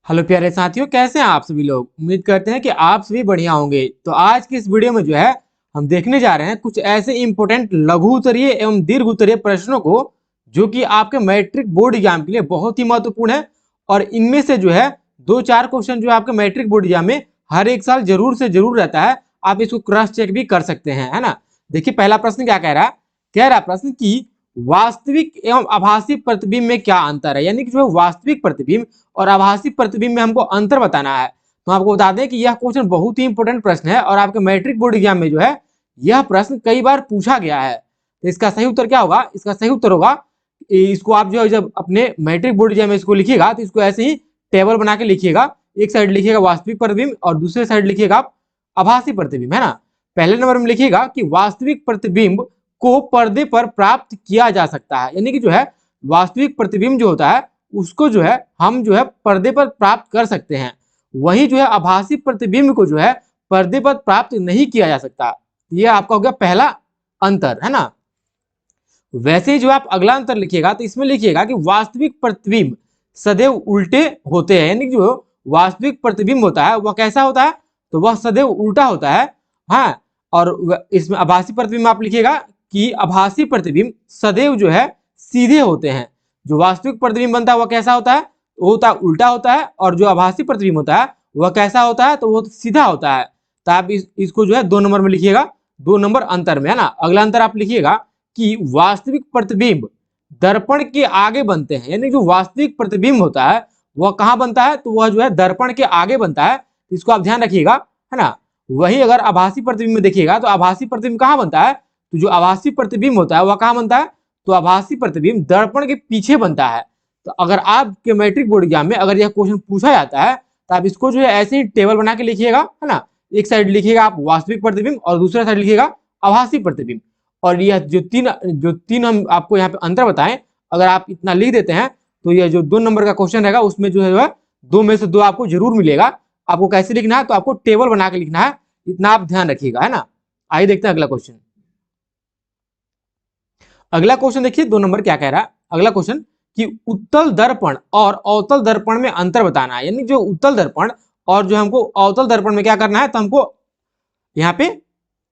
Hello प्यारे साथियों, कैसे हैं आप सभी लोग। उम्मीद करते हैं कि आप सभी बढ़िया होंगे। तो आज की इस वीडियो में जो है हम देखने जा रहे हैं कुछ ऐसे इंपॉर्टेंट लघु उत्तरीय एवं दीर्घ उत्तरीय प्रश्नों को जो कि आपके मैट्रिक बोर्ड एग्जाम के लिए बहुत ही महत्वपूर्ण है। और इनमें से जो है दो चार क्वेश्चन जो है आपके मैट्रिक बोर्ड एग्जाम में हर एक साल जरूर से जरूर रहता है। आप इसको क्रॉस चेक भी कर सकते हैं, है ना। देखिए पहला प्रश्न क्या कह रहा है। कह रहा है प्रश्न की वास्तविक एवं आभासी प्रतिबिंब में क्या अंतर है। यानी कि जो है वास्तविक प्रतिबिंब और आभासी प्रतिबिंब में हमको अंतर बताना है। तो आपको बता दें कि यह क्वेश्चन बहुत ही इंपॉर्टेंट प्रश्न है और आपके मैट्रिक बोर्ड एग्जाम में जो है यह प्रश्न कई बार पूछा गया है। तो इसका सही उत्तर क्या होगा। इसका सही उत्तर होगा, इसको आप जो है जब अपने मैट्रिक बोर्ड एग्जाम में इसको लिखिएगा तो इसको ऐसे ही टेबल बना के लिखिएगा। एक साइड लिखिएगा वास्तविक प्रतिबिंब और दूसरे साइड लिखिएगा आप आभासी प्रतिबिंब, है ना। पहले नंबर में लिखिएगा कि वास्तविक प्रतिबिंब को पर्दे पर प्राप्त किया जा सकता है। यानी कि जो है वास्तविक प्रतिबिंब जो होता है उसको जो है हम जो है पर्दे पर प्राप्त कर सकते हैं। वहीं जो है आभासी प्रतिबिंब को जो है पर्दे पर प्राप्त नहीं किया जा सकता। ये आपका हो गया पहला अंतर, है ना। वैसे ही जो आप अगला अंतर लिखिएगा तो इसमें लिखिएगा कि वास्तविक प्रतिबिंब सदैव उल्टे होते हैं। यानी जो वास्तविक प्रतिबिंब होता है वह कैसा होता है, तो वह सदैव उल्टा होता है। हाँ, और इसमें आभासी प्रतिबिंब आप लिखिएगा कि आभासी प्रतिबिंब सदैव जो है सीधे होते हैं। जो वास्तविक प्रतिबिंब बनता है वह कैसा होता है, वो होता है उल्टा होता है। और जो आभासी प्रतिबिंब होता है वह कैसा होता है, तो वो सीधा होता है। तो आप इसको जो है 2 नंबर में लिखिएगा, 2 नंबर अंतर में, है ना। अगला अंतर आप लिखिएगा कि वास्तविक प्रतिबिंब दर्पण के आगे बनते हैं। यानी जो वास्तविक प्रतिबिंब होता है वह कहाँ बनता है, तो वह जो है दर्पण के आगे बनता है। इसको आप ध्यान रखिएगा, है ना। वही अगर आभासी प्रतिबिंब में देखिएगा तो आभासी प्रतिबिंब कहाँ बनता है, तो जो आभासी प्रतिबिंब होता है वह कहाँ बनता है, तो आभासी प्रतिबिंब दर्पण के पीछे बनता है। तो अगर आपके मैट्रिक बोर्ड एग्जाम में अगर यह क्वेश्चन पूछा जाता है तो आप इसको जो है ऐसे ही टेबल बना के लिखिएगा, है ना। एक साइड लिखिएगा आप वास्तविक प्रतिबिंब और दूसरा साइड लिखिएगा आभासी प्रतिबिंब। और यह जो तीन हम आपको यहाँ पे अंतर बताएं, अगर आप इतना लिख देते हैं तो यह जो 2 नंबर का क्वेश्चन रहेगा उसमें जो है 2 में से 2 आपको जरूर मिलेगा। आपको कैसे लिखना है, तो आपको टेबल बना के लिखना है, इतना आप ध्यान रखिएगा, है ना। आइए देखते हैं अगला क्वेश्चन। अगला क्वेश्चन देखिए 2 नंबर क्या कह रहा है। अगला क्वेश्चन कि उत्तल दर्पण और अवतल दर्पण में अंतर बताना है। यानी जो उत्तल दर्पण और जो हमको अवतल दर्पण में क्या करना है, तो हमको यहाँ पे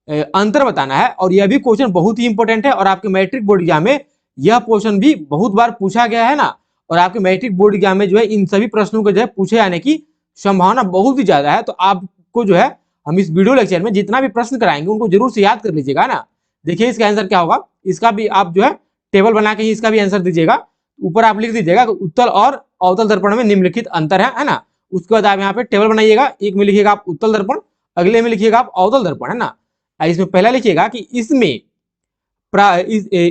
अंतर बताना है। और यह भी क्वेश्चन बहुत ही इंपॉर्टेंट है और आपके मैट्रिक बोर्ड एग्जाम में यह क्वेश्चन भी बहुत बार पूछा गया है ना। और आपके मैट्रिक बोर्ड एग्जाम में जो है इन सभी प्रश्नों को जो है पूछे जाने की संभावना बहुत ही ज्यादा है। तो आपको जो है हम इस वीडियो लेक्चर में जितना भी प्रश्न कराएंगे उनको जरूर से याद कर लीजिएगा ना। देखिए इसका आंसर क्या होगा, इसका भी आप जो है टेबल बना के ही इसका भी आंसर दीजिएगा। ऊपर आप लिख दीजिएगा उत्तल और अवतल दर्पण में निम्नलिखित अंतर है ना। उसके बाद आप यहाँ पे टेबल बनाइएगा। एक में लिखिएगा आप उत्तल दर्पण, अगले में लिखिएगा आप अवतल दर्पण, है ना। इसमें पहला लिखिएगा कि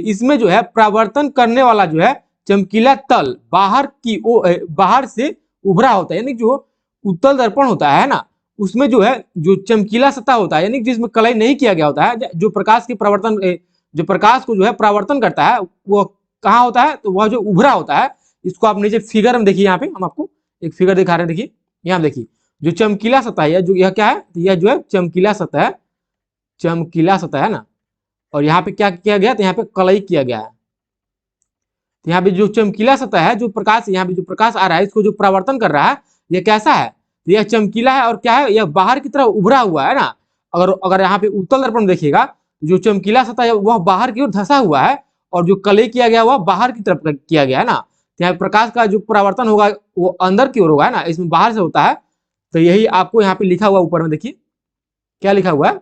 इसमें जो है प्रावर्तन करने वाला जो है चमकीला तल बाहर से उभरा होता है। यानी जो उत्तल दर्पण होता है ना, उसमें जो है जो चमकीला सतह होता है, यानी जिसमें कलई नहीं किया गया होता है, जो प्रकाश की प्रवर्तन जो प्रकाश को जो है प्रावर्तन करता है वो कहाँ होता है, तो वह जो उभरा होता है। इसको आप नीचे फिगर में देखिए, यहाँ पे हम आपको एक फिगर दिखा रहे हैं। देखिए यहाँ देखिए जो चमकीला सतह है, जो यह क्या है, यह जो है चमकीला सतह है, चमकीला सतह है ना। और यहाँ पे क्या किया गया, तो यहाँ पे कलई किया गया है। तो यहाँ पे जो चमकीला सतह है, जो प्रकाश यहाँ पे जो प्रकाश आ रहा है इसको जो परावर्तन कर रहा है, ये कैसा है, तो यह चमकीला है और क्या है, यह बाहर की तरफ उभरा हुआ है ना। अगर यहाँ पे उत्तल दर्पण देखिएगा, जो चमकीला सतह है वह बाहर की ओर धंसा हुआ है और जो कलई किया गया वह बाहर की तरफ किया गया है ना। तो यहाँ प्रकाश का जो परावर्तन होगा वो अंदर की ओर होगा, है ना, इसमें बाहर से होता है। तो यही आपको यहाँ पे लिखा हुआ ऊपर में देखिए क्या लिखा हुआ है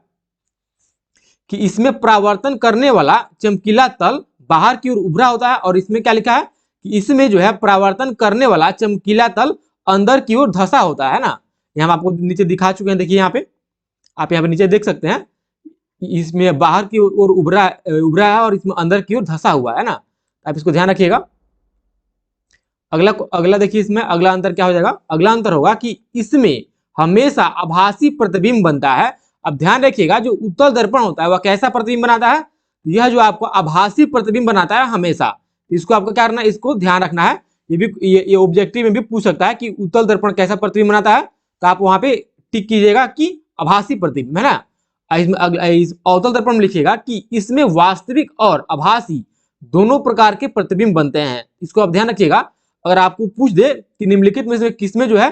कि इसमें परावर्तन करने वाला चमकीला तल बाहर की ओर उभरा होता है। और इसमें क्या लिखा है कि इसमें जो है परावर्तन करने वाला चमकीला तल अंदर की ओर धंसा होता है ना। यहाँ हम आपको नीचे दिखा चुके हैं, देखिए यहाँ पे आप यहाँ पे नीचे देख सकते हैं, इसमें बाहर की ओर उभरा है और इसमें अंदर की ओर धंसा हुआ है ना। आप इसको ध्यान रखिएगा। अगला देखिए, इसमें अगला अंतर क्या हो जाएगा। अगला अंतर होगा कि इसमें हमेशा आभासी प्रतिबिंब बनता है। अब ध्यान रखिएगा जो उत्तल दर्पण होता है वह कैसा प्रतिबिंब बनाता है, यह जो आपको आभासी प्रतिबिंब बनाता है हमेशा। इसको आपको क्या करना है, इसको ध्यान रखना है। ये ऑब्जेक्टिव में भी पूछ सकता है कि उत्तल दर्पण कैसा प्रतिबिंब बनाता है, तो आप वहां पे टिक कीजिएगा कि आभासी प्रतिबिंब, है ना। इस अवतल दर्पण में लिखिएगा कि इसमें वास्तविक और आभासी दोनों प्रकार के प्रतिबिंब बनते हैं। इसको आप ध्यान रखिएगा। अगर आपको पूछ दे कि निम्नलिखित में से किसमें जो है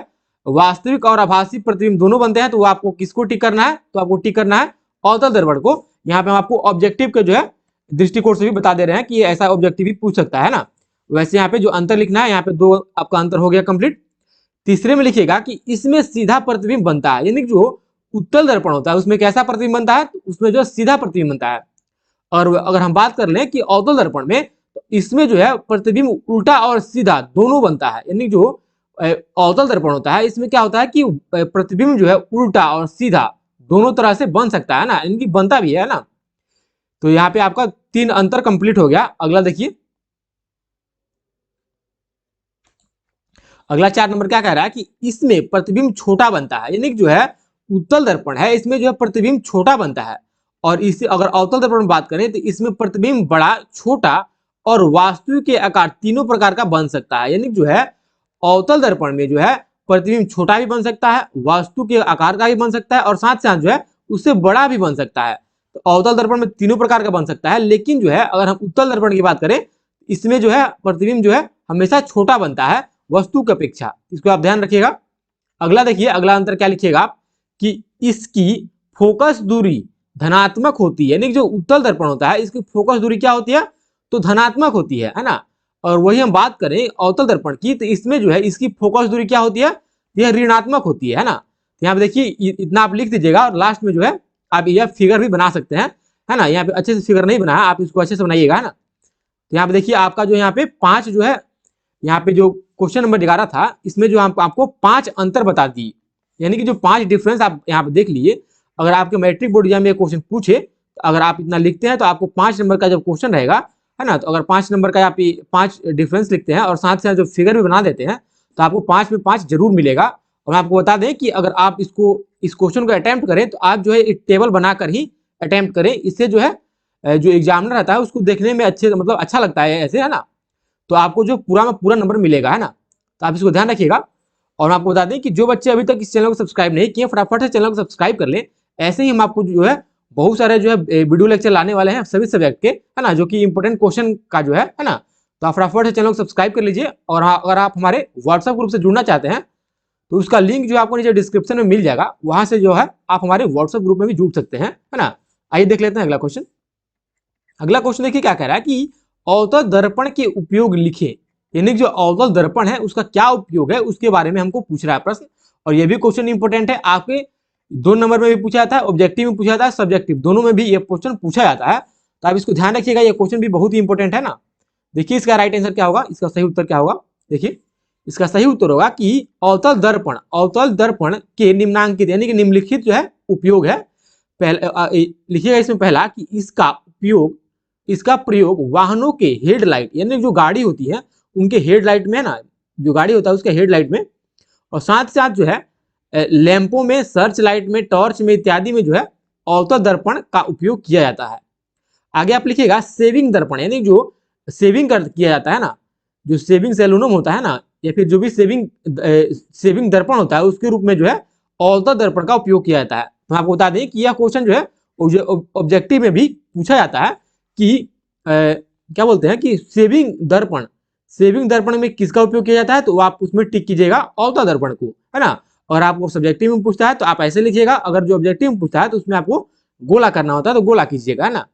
वास्तविक और आभासी प्रतिबिंब दोनों बनते हैं, तो वो आपको किसको टिक करना है, तो आपको टिक करना है अवतल दर्पण को। यहाँ पे हम आपको ऑब्जेक्टिव के जो है दृष्टिकोण से भी बता दे रहे हैं कि ये ऐसा ऑब्जेक्टिव भी पूछ सकता है ना। वैसे यहाँ पे जो अंतर लिखना है, यहाँ पे 2 आपका अंतर हो गया कंप्लीट। तीसरे में लिखिएगा कि इसमें सीधा प्रतिबिंब बनता है, यानी जो उत्तल दर्पण होता है उसमें कैसा प्रतिबिंब बनता है, तो उसमें जो सीधा प्रतिबिंब बनता है। और अगर हम बात कर लें कि अवतल दर्पण में, तो इसमें जो है प्रतिबिंब उल्टा और सीधा दोनों बनता है। यानी जो अवतल दर्पण होता है इसमें क्या होता है कि प्रतिबिंब जो है उल्टा और सीधा दोनों तरह से बन सकता है ना, इनकी बनता भी है ना। तो यहाँ पे आपका 3 अंतर कंप्लीट हो गया। अगला देखिए, अगला 4 नंबर क्या कह रहा है कि इसमें प्रतिबिंब छोटा बनता है, यानी जो है उत्तल दर्पण है इसमें जो है प्रतिबिंब छोटा बनता है। और इसे अगर अवतल दर्पण में बात करें तो इसमें प्रतिबिंब बड़ा, छोटा और वास्तविक के आकार तीनों प्रकार का बन सकता है। यानी जो है अवतल दर्पण में जो है प्रतिबिंब छोटा भी बन सकता है, वास्तु के आकार का भी बन सकता है और साथ साथ जो है उससे बड़ा भी बन सकता है। तो अवतल दर्पण में तीनों प्रकार का बन सकता है, लेकिन जो है अगर हम उत्तल दर्पण की बात करें इसमें जो है प्रतिबिंब जो है हमेशा छोटा बनता है वस्तु की अपेक्षा। इसको आप ध्यान रखिएगा। अगला देखिए, अगला अंतर क्या लिखिएगा आप कि इसकी फोकस दूरी धनात्मक होती है। यानी जो उत्तल दर्पण होता है इसकी फोकस दूरी क्या होती है, तो धनात्मक होती है ना। और वही हम बात करें अवतल दर्पण की, तो इसमें जो है इसकी फोकस दूरी क्या होती है, यह ऋणात्मक होती है ना। तो यहाँ पे देखिए इतना आप लिख दीजिएगा और लास्ट में जो है आप यह फिगर भी बना सकते हैं, है ना। यहाँ पे अच्छे से फिगर नहीं बनाया, आप इसको अच्छे से बनाइएगा, है ना। तो यहाँ पे देखिए आपका जो यहाँ पे 5 जो है, यहाँ पे जो क्वेश्चन नंबर 11 था इसमें जो हम आपको 5 अंतर बता दिए, यानी कि जो 5 डिफरेंस आप यहाँ पे देख लीजिए। अगर आपके मैट्रिक बोर्ड एग्जाम में क्वेश्चन पूछे, तो अगर आप इतना लिखते हैं तो आपको 5 नंबर का जब क्वेश्चन रहेगा, है ना, तो अगर 5 नंबर का आप 5 डिफरेंस लिखते हैं और साथ साथ जो फिगर भी बना देते हैं, तो आपको 5 में 5 जरूर मिलेगा। और मैं आपको बता दें कि अगर आप इस क्वेश्चन को अटेम्प्ट करें तो आप जो है एक टेबल बनाकर ही अटेम्प्ट करें। इससे जो है जो एग्जामिनर रहता है उसको देखने में अच्छे मतलब अच्छा लगता है ऐसे, है ना। तो आपको जो पूरा में पूरा नंबर मिलेगा, है ना। तो आप इसको ध्यान रखिएगा। और मैं आपको बता दें कि जो बच्चे अभी तक इस चैनल को सब्सक्राइब नहीं किए, फटाफट से चैनल को सब्सक्राइब कर लें। ऐसे ही हम आपको जो है बहुत सारे जो है वीडियो लेक्चर लाने वाले हैं सभी सब्जेक्ट के, है ना, जो कि इंपॉर्टेंट क्वेश्चन का जो है ना। तो आप फटाफट से चैनल को सब्सक्राइब कर लीजिए। और अगर आप हमारे व्हाट्सएप ग्रुप से जुड़ना चाहते हैं तो उसका लिंक जो आपको नीचे डिस्क्रिप्शन में मिल जाएगा, वहां से जो है आप हमारे व्हाट्सएप ग्रुप में भी जुड़ सकते हैं, है ना। आइए देख लेते हैं अगला क्वेश्चन। अगला क्वेश्चन देखिए क्या कह रहा है कि अवतल दर्पण के उपयोग लिखे। यानी जो अवतल दर्पण है उसका क्या उपयोग है उसके बारे में हमको पूछ रहा है प्रश्न। और ये भी क्वेश्चन इंपॉर्टेंट है, आपके 2 नंबर में भी पूछा जाता है, ऑब्जेक्टिव में पूछा जाता है, सब्जेक्टिव दोनों में भी ये क्वेश्चन पूछा जाता है। तो आप इसको ध्यान रखिएगा, ये क्वेश्चन भी बहुत ही इंपॉर्टेंट है ना। देखिए इसका राइट आंसर क्या होगा, इसका सही उत्तर क्या होगा। देखिए इसका सही उत्तर होगा कि अवतल दर्पण के निम्नांकित यानी कि निम्नलिखित जो है उपयोग है। लिखिएगा इसमें पहला कि इसका प्रयोग वाहनों के हेडलाइट यानी जो गाड़ी होती है उनके हेडलाइट में, ना जो गाड़ी होता है उसके हेडलाइट में, और साथ साथ जो है लैंपों में, सर्च लाइट में, टॉर्च में इत्यादि में जो है अवतल दर्पण का उपयोग किया जाता है। आगे आप लिखिएगा सेविंग दर्पण, यानी जो सेविंग किया जाता है ना, जो सेविंग सैलूनम होता है ना, या फिर जो भी सेविंग दर्पण होता है उसके रूप में जो है अवतल दर्पण का उपयोग किया जाता है। तो आपको बता दें कि यह क्वेश्चन जो है ऑब्जेक्टिव में भी पूछा जाता है कि क्या बोलते हैं कि सेविंग दर्पण में किसका उपयोग किया जाता है, तो आप उसमें टिक कीजिएगा अवतल दर्पण को, है ना। और आपको सब्जेक्टिव में पूछता है तो आप ऐसे लिखिएगा, अगर जो ऑब्जेक्टिव में पूछता है तो उसमें आपको गोला करना होता है तो गोला कीजिएगा, है ना।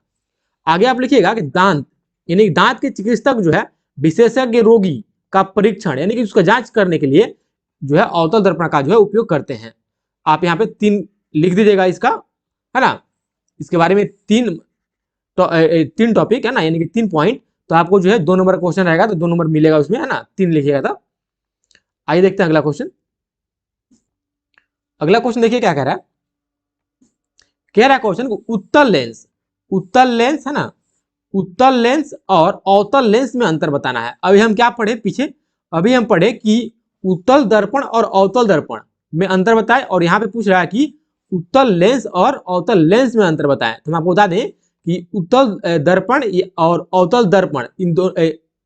आगे आप लिखिएगा कि दांत यानी दांत के चिकित्सक जो है विशेषज्ञ रोगी का परीक्षण यानी कि उसका जांच करने के लिए जो है अवतल दर्पण का जो है उपयोग करते हैं। आप यहाँ पे 3 लिख दीजिएगा इसका, है ना। इसके बारे में 3 टॉपिक है ना, यानी कि 3 पॉइंट। तो आपको जो है 2 नंबर क्वेश्चन रहेगा तो 2 नंबर मिलेगा उसमें, है ना, 3 लिखिएगा था। आइए देखते हैं अगला क्वेश्चन। अगला क्वेश्चन देखिए क्या कह रहा है। कह रहा है क्वेश्चन को उत्तल लेंस है ना, उत्तल लेंस और अवतल लेंस में अंतर बताना है। अभी हम क्या पढ़े पीछे, अभी हम पढ़े कि उत्तल दर्पण और अवतल दर्पण में अंतर बताए, और यहाँ पे पूछ रहा है कि उत्तल लेंस और अवतल लेंस में अंतर बताएं। तो हम आपको बता दें कि उत्तल दर्पण और अवतल दर्पण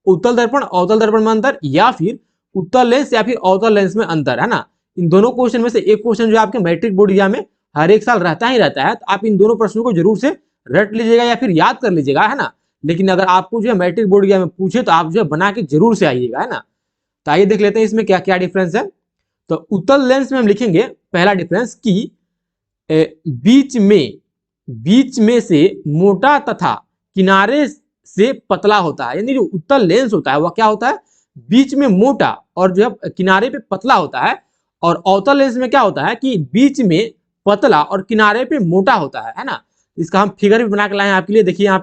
उत्तल दर्पण अवतल दर्पण में अंतर, या फिर उत्तल लेंस या फिर अवतल लेंस में अंतर, है ना। इन दोनों क्वेश्चन में से एक क्वेश्चन जो आपके मैट्रिक बोर्ड एग्जाम में हर एक साल रहता ही रहता है, तो आप इन दोनों प्रश्नों को जरूर से रट लीजिएगा या फिर याद कर लीजिएगा, है ना। लेकिन अगर आपको जो है मैट्रिक बोर्ड एग्जाम में पूछे तो आप जो है बना के जरूर से आइएगा, है ना। तो आइए देख लेते हैं इसमें क्या क्या डिफरेंस है। तो उत्तल लेंस में हम लिखेंगे पहला डिफरेंस कि बीच में से मोटा तथा किनारे से पतला होता है। यानी जो उत्तल लेंस होता है वह क्या होता है, बीच में मोटा और जो है किनारे पे पतला होता है। और अवतल लेंस में क्या होता है कि बीच में पतला और किनारे पे मोटा होता है ना। इसका हम फिगर भी बना के लाए हैं आपके लिए। देखिए यहाँ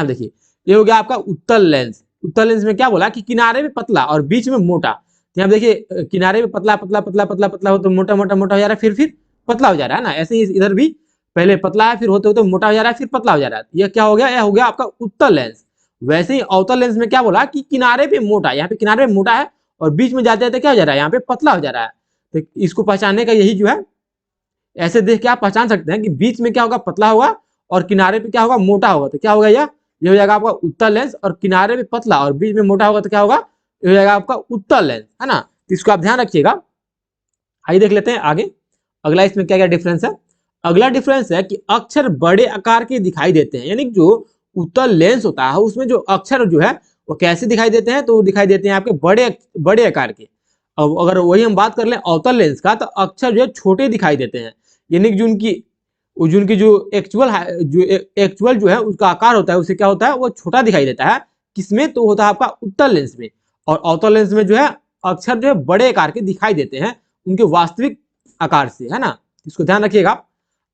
देखिए, ये हो गया आपका उत्तल लेंस। उत्तल लेंस में क्या बोला कि किनारे पे पतला और बीच में मोटा। तो यहाँ देखिए किनारे पे पतला पतला पतला पतला पतला हो तो मोटा मोटा मोटा हो जा रहा है, फिर पतला हो जा रहा है ना। ऐसे ही इधर भी पहले पतला है, फिर होते होते मोटा हो जा रहा है, फिर पतला हो जा रहा है। यह क्या हो गया, यह हो गया आपका उत्तल लेंस। वैसे ही अवतल लेंस में क्या बोला कि किनारे पे मोटा, यहाँ पे किनारे पे मोटा है और बीच में जाते जाते क्या हो जा रहा है, यहाँ पे पतला हो जा रहा है। तो इसको पहचानने का यही जो है, ऐसे देख के आप पहचान सकते हैं कि बीच में क्या होगा, पतला होगा और किनारे पे क्या होगा, मोटा होगा। तो क्या होगा, यह हो जाएगा आपका उत्तल लेंस। और किनारे पे पतला और बीच में मोटा होगा तो क्या होगा, ये हो जाएगा आपका उत्तल लेंस, है ना। तो इसको आप ध्यान रखिएगा। आइए देख लेते हैं आगे अगला इसमें क्या क्या डिफरेंस है। अगला डिफरेंस है कि अक्षर बड़े आकार के दिखाई देते हैं। यानी जो उत्तल लेंस होता है उसमें जो अक्षर जो है वो कैसे दिखाई देते हैं, तो वो दिखाई देते हैं आपके बड़े आकार के। अब अगर वही हम बात कर लें अवतल लेंस का, तो अक्षर जो है छोटे दिखाई देते हैं। यानी कि जो उनकी जो एक्चुअल जो है उसका आकार होता है उससे क्या होता है, वो छोटा दिखाई देता है। किसमें, तो होता है आपका उत्तल लेंस में। और अवतल लेंस में जो है अक्षर जो है बड़े आकार के दिखाई देते हैं उनके वास्तविक आकार से, है ना। इसको ध्यान रखिएगा।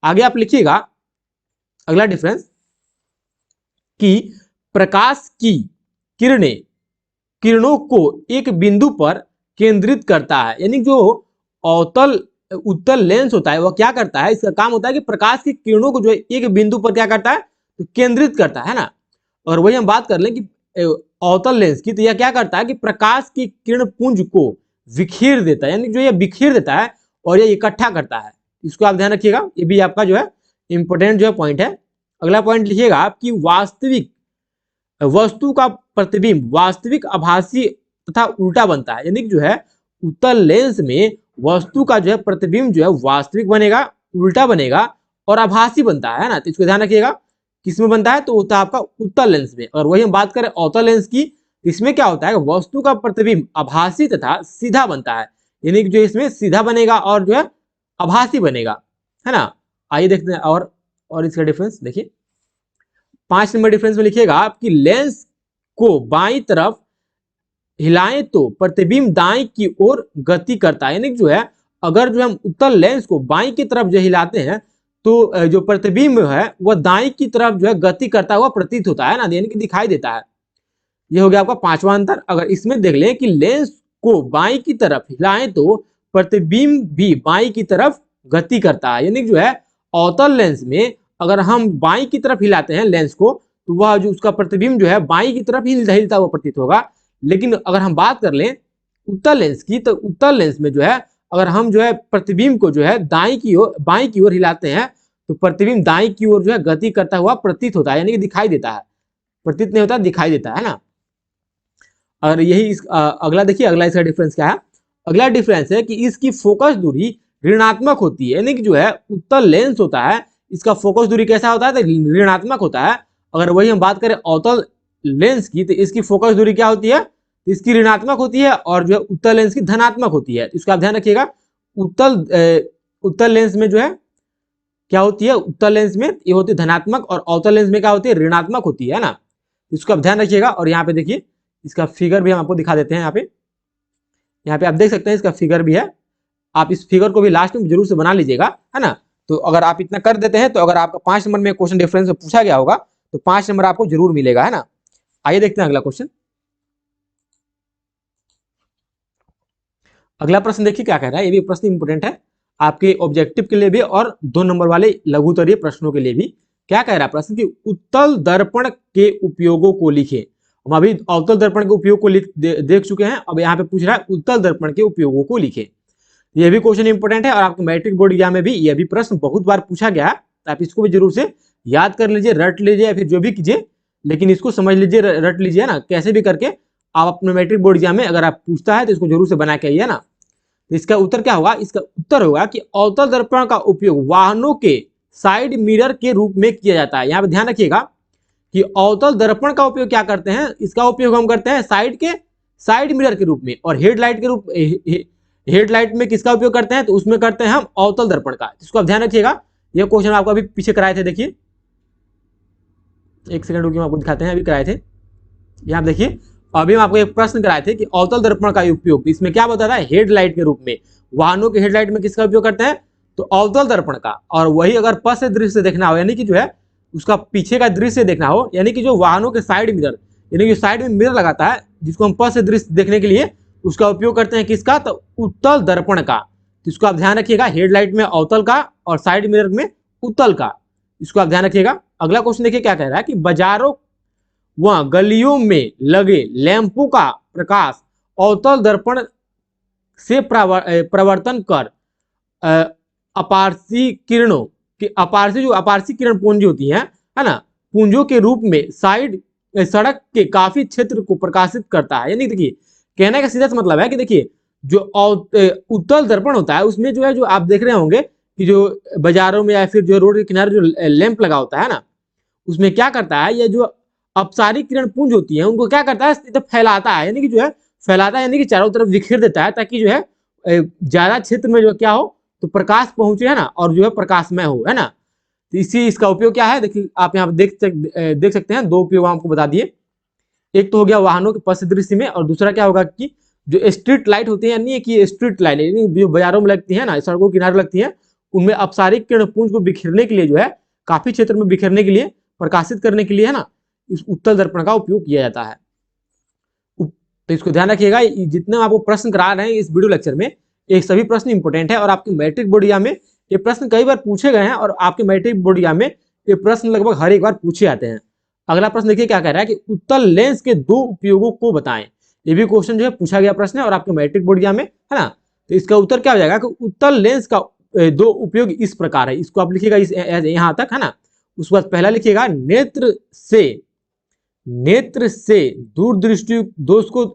आगे आप लिखिएगा अगला डिफरेंस कि प्रकाश की किरणों को एक बिंदु पर केंद्रित करता है। यानी जो उत्तल लेंस होता है वह क्या करता है, इसका काम होता है कि प्रकाश की किरणों को जो है एक बिंदु पर क्या करता है, तो केंद्रित करता है ना। और वही हम बात कर लें कि अवतल लेंस की, तो यह क्या करता है कि प्रकाश की किरण पुंज को बिखेर देता है। यानी जो ये बिखेर देता है और ये इकट्ठा करता है। इसको आप ध्यान रखिएगा, ये भी आपका जो है इंपोर्टेंट जो है पॉइंट है। अगला पॉइंट लिखिएगा आप कि वास्तविक वस्तु का प्रतिबिंब वास्तविक, आभासी तथा उल्टा बनता है। यानी जो है उत्तल लेंस में वस्तु का जो है प्रतिबिंब जो है वास्तविक बनेगा, उल्टा बनेगा और आभासी बनता है ना। तो इसको ध्यान रखिएगा, किसमें बनता है, तो होता है आपका उत्तल लेंस में। और वही हम बात करें अवतल लेंस की, इसमें क्या होता है, वस्तु का प्रतिबिंब आभासी तथा सीधा बनता है। यानी कि जो इसमें सीधा बनेगा और जो है आभासी बनेगा, है ना। आइए देखते हैं और इसका डिफरेंस देखिए। 5 नंबर डिफरेंस में लिखिएगा आपकी लेंस को बाईं तरफ हिलाएं तो प्रतिबिंब दाएं की ओर गति करता है। यानी जो है अगर जो हम उत्तल लेंस को बाईं की तरफ जो हिलाते हैं तो जो प्रतिबिंब है वह दाएं की तरफ जो है गति करता हुआ प्रतीत होता है ना, यानी कि दिखाई देता है। यह हो गया आपका 5वां अंतर। अगर इसमें देख लें कि लेंस को बाईं की तरफ हिलाएं तो प्रतिबिंब भी बाईं की तरफ गति करता है। यानी जो है अवतल लेंस में अगर हम बाईं की तरफ हिलाते हैं लेंस को, तो वह जो उसका प्रतिबिंब जो है बाईं की तरफ ही हिलता हुआ प्रतीत होगा। लेकिन अगर हम बात कर लें उत्तल लेंस की, तो उत्तल लेंस में जो है अगर हम जो है प्रतिबिंब को जो है बाईं की ओर हिलाते हैं तो प्रतिबिंब दाईं की ओर जो है गति करता हुआ प्रतीत होता है। यानी कि दिखाई देता है, प्रतीत नहीं होता, दिखाई देता है ना। और यही अगला देखिए, अगला इसका डिफरेंस क्या है। अगला डिफरेंस है कि इसकी फोकस दूरी ऋणात्मक होती है। यानी कि जो है उत्तल लेंस होता है इसका फोकस दूरी कैसा होता है, तो ऋणात्मक होता है। अगर वही हम बात करें अवतल लेंस की, तो इसकी फोकस दूरी क्या होती है, इसकी ऋणात्मक होती है और जो है उत्तल लेंस की धनात्मक होती है। इसका आप ध्यान रखिएगा। उत्तल लेंस में जो है क्या होती है, उत्तल लेंस में ये होती है धनात्मक और अवतल लेंस में क्या होती है, ऋणात्मक होती है ना। इसको आप ध्यान रखिएगा। और यहाँ पे देखिए इसका फिगर भी हम आपको दिखा देते हैं। यहाँ पे आप देख सकते हैं इसका फिगर भी है। आप इस फिगर को भी लास्ट में जरूर से बना लीजिएगा, है ना। तो अगर आप इतना कर देते हैं तो अगर आपका 5 नंबर में क्वेश्चन डिफरेंस में पूछा गया होगा तो 5 नंबर आपको जरूर मिलेगा, है ना। आइए देखते हैं अगला क्वेश्चन। अगला प्रश्न देखिए क्या कह रहा है। ये भी प्रश्न इंपोर्टेंट है आपके ऑब्जेक्टिव के लिए भी और 2 नंबर वाले लघुतरीय प्रश्नों के लिए भी। क्या कह रहा है प्रश्न कि उत्तल दर्पण के उपयोगों को लिखे। हम अभी अवतल दर्पण के उपयोग को देख चुके हैं। अब यहाँ पे पूछ रहा है उत्तल दर्पण के उपयोगों को लिखे। यह भी क्वेश्चन इंपोर्टेंट है और आपके मैट्रिक बोर्ड एग्जाम में भी यह भी प्रश्न बहुत बार पूछा गया है। तो आप इसको भी जरूर से याद कर लीजिए, रट लीजिए या फिर जो भी कीजिए, लेकिन इसको समझ लीजिए, रट लीजिए ना। कैसे भी करके आप अपने मैट्रिक बोर्ड एग्जाम में अगर आप पूछता है तो इसको जरूर से बना के आइए ना। तो इसका उत्तर क्या होगा, इसका उत्तर होगा कि अवतल दर्पण का उपयोग वाहनों के साइड मिरर के रूप में किया जाता है। यहाँ पे ध्यान रखिएगा कि अवतल दर्पण का उपयोग क्या करते हैं, इसका उपयोग हम करते हैं साइड मिरर के रूप में और हेडलाइट में किसका उपयोग करते हैं, तो उसमें करते हैं हम अवतल दर्पण का। इसको आप ध्यान रखिएगा, ये क्वेश्चन आपको अभी पीछे कराए थे, देखिए एक सेकंड रुकिए, हम आपको दिखाते हैं, अभी कराए थे। यहाँ देखिए, अभी हम आपको एक प्रश्न कराए थे कि अवतल दर्पण का उपयोग, इसमें क्या बताया था, हेडलाइट के रूप में, वाहनों के हेडलाइट में किसका उपयोग करते हैं, तो अवतल दर्पण का। और वही अगर पथ से दृश्य देखना हो, यानी कि जो है उसका पीछे का दृश्य देखना हो, यानी कि जो वाहनों के साइड मिरर, यानी कि साइड में मिरर लगाता है जिसको हम पथ से दृश्य देखने के लिए उसका उपयोग करते हैं, किसका, तो उत्तल दर्पण का। तो इसको आप ध्यान रखिएगा, हेडलाइट में अवतल का और साइड मिरर में उत्तल का, इसको आप ध्यान रखिएगा। अगला क्वेश्चन देखिए क्या कह रहा है कि बाजारों व गलियों में लगे लैंपों का प्रकाश अवतल दर्पण से प्रवर्तन कर अपारसी किरणों की, अपारसी किरण पुंज होती है ना, पुंजों के रूप में साइड सड़क के काफी क्षेत्र को प्रकाशित करता है। यानी देखिए, कहने का सीधा सा मतलब है कि देखिए जो उत्तल दर्पण होता है उसमें जो है, जो आप देख रहे होंगे कि जो बाजारों में या फिर जो रोड के किनारे जो लैंप लगा होता है ना, उसमें क्या करता है, ये जो अपसारी किरण पुंज होती है उनको क्या करता है, फैलाता है, यानी कि जो है फैलाता है, यानी कि चारों तरफ बिखेर देता है, ताकि जो है ज्यादा क्षेत्र में जो क्या हो, तो प्रकाश पहुंचे, है ना, और जो है प्रकाशमय हो, है ना। तो इसी इसका उपयोग क्या है, देखिए आप यहाँ देख सकते हैं, दो उपयोग आपको बता दिए। एक तो हो गया वाहनों के पथ दृश्य में, और दूसरा क्या होगा कि जो स्ट्रीट लाइट होती है, यानी कि स्ट्रीट लाइट यानी जो बाजारों में लगती है ना, सड़कों के किनारे लगती है, उनमें अपसारिक किरण पुंज को बिखेरने के लिए जो है, काफी क्षेत्र में बिखेरने के लिए, प्रकाशित करने के लिए, है ना, इस उत्तल दर्पण का उपयोग किया जाता है। तो इसको ध्यान रखिएगा, जितने आपको प्रश्न करा रहे हैं इस वीडियो लेक्चर में, ये सभी प्रश्न इंपोर्टेंट है, और आपके मैट्रिक बोर्ड एग्जाम में ये प्रश्न कई बार पूछे गए हैं, और आपके मैट्रिक बोर्ड एग्जाम में ये प्रश्न लगभग हर एक बार पूछे जाते हैं। अगला प्रश्न देखिए क्या कह रहा है कि उत्तल लेंस के दो उपयोगों को बताएं। ये भी क्वेश्चन जो है पूछा गया प्रश्न है, और आपके मैट्रिक बोर्ड एग्जाम में, है ना। तो इसका उत्तर क्या हो जाएगा कि उत्तल लेंस का दो उपयोग इस प्रकार है, इसको आप लिखिएगा यहाँ तक, है ना। उसके बाद पहला लिखिएगा, नेत्र से दूरदृष्टि दोष को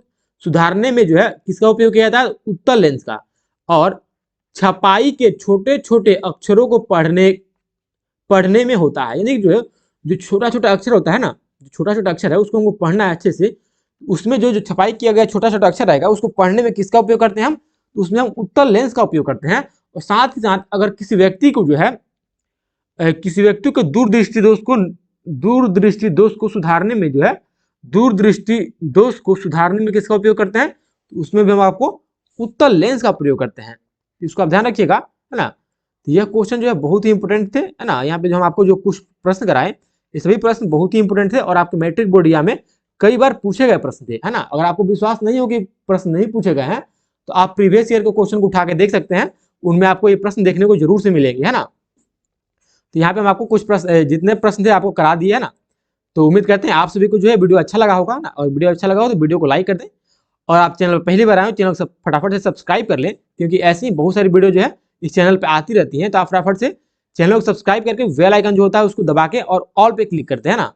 सुधारने में जो है किसका उपयोग किया जाता है, उत्तल लेंस का। और छपाई के छोटे छोटे अक्षरों को पढ़ने में होता है, यानी जो है जो छोटा छोटा अक्षर होता है ना, जो छोटा छोटा अक्षर है उसको हमको पढ़ना है अच्छे से, उसमें जो छपाई किया गया छोटा छोटा अक्षर रहेगा उसको पढ़ने में किसका उपयोग करते हैं हम, तो उसमें हम उत्तल लेंस का उपयोग करते हैं। और साथ ही साथ अगर किसी व्यक्ति को जो है, किसी व्यक्ति को दूरदृष्टि दोष को सुधारने में जो है, दूरदृष्टि दोष को सुधारने में किसका उपयोग करते हैं, तो उसमें भी हम आपको उत्तल लेंस का प्रयोग करते हैं। इसको आप ध्यान रखिएगा, है ना। तो यह क्वेश्चन जो है बहुत ही इंपोर्टेंट थे, है ना। यहाँ पे जो हम आपको जो कुछ प्रश्न कराए, ये सभी प्रश्न बहुत ही इंपोर्टेंट थे, और आपके मैट्रिक बोर्ड एग्जाम में कई बार पूछे गए प्रश्न थे, है ना। अगर आपको विश्वास नहीं हो कि प्रश्न नहीं पूछे गए हैं, तो आप प्रीवियस ईयर के क्वेश्चन को उठा के देख सकते हैं, उनमें आपको ये प्रश्न देखने को जरूर से मिलेंगे, है ना। तो यहाँ पे हम आपको कुछ प्रश्न, जितने प्रश्न थे आपको करा दिए, है ना। तो उम्मीद करते हैं आप सभी को जो है वीडियो अच्छा लगा होगा ना, और वीडियो अच्छा लगा हो तो वीडियो को लाइक कर दें, और आप चैनल पर पहली बार आए हो चैनल को फटाफट से सब्सक्राइब कर लें, क्योंकि ऐसी बहुत सारी वीडियो जो है इस चैनल पे आती रहती हैं। तो आप फटाफट से चैनल को सब्सक्राइब करके बेल आइकन जो होता है उसको दबा के और ऑल पे क्लिक करते हैं ना।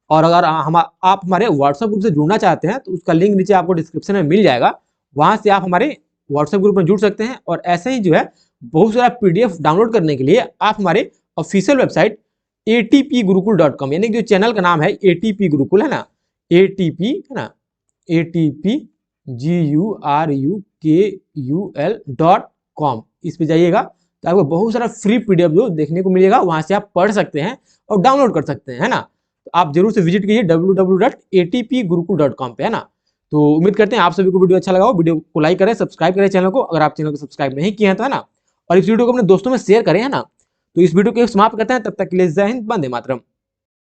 और अगर आप हमारे व्हाट्सएप ग्रुप से जुड़ना चाहते हैं तो उसका लिंक नीचे आपको डिस्क्रिप्शन में मिल जाएगा, वहां से आप हमारे व्हाट्सएप ग्रुप में जुड़ सकते हैं। और ऐसे ही जो है बहुत सारा PDF डाउनलोड करने के लिए आप हमारे ऑफिशियल वेबसाइट atpgurukul.com, यानी जो चैनल का नाम है ATP गुरुकुल, है ना, ATP, है ना, ATPGURUKUL.com, इस पे जाइएगा तो आपको बहुत सारा फ्री PDF जो देखने को मिलेगा, वहां से आप पढ़ सकते हैं और डाउनलोड कर सकते हैं, है ना। तो आप जरूर से विजिट कीजिए www.atpgurukul.com पे, है ना। तो उम्मीद करते हैं आप सभी को वीडियो अच्छा लगा हो, वीडियो को लाइक करें, सब्सक्राइब करें चैनल को, अगर आप चैनल को सब्सक्राइब नहीं किए हैं तो, है ना। और इस वीडियो को अपने दोस्तों में शेयर करें, है ना। तो इस वीडियो को समाप्त करते हैं, तब तक के लिए जय हिंद, वंदे मातरम।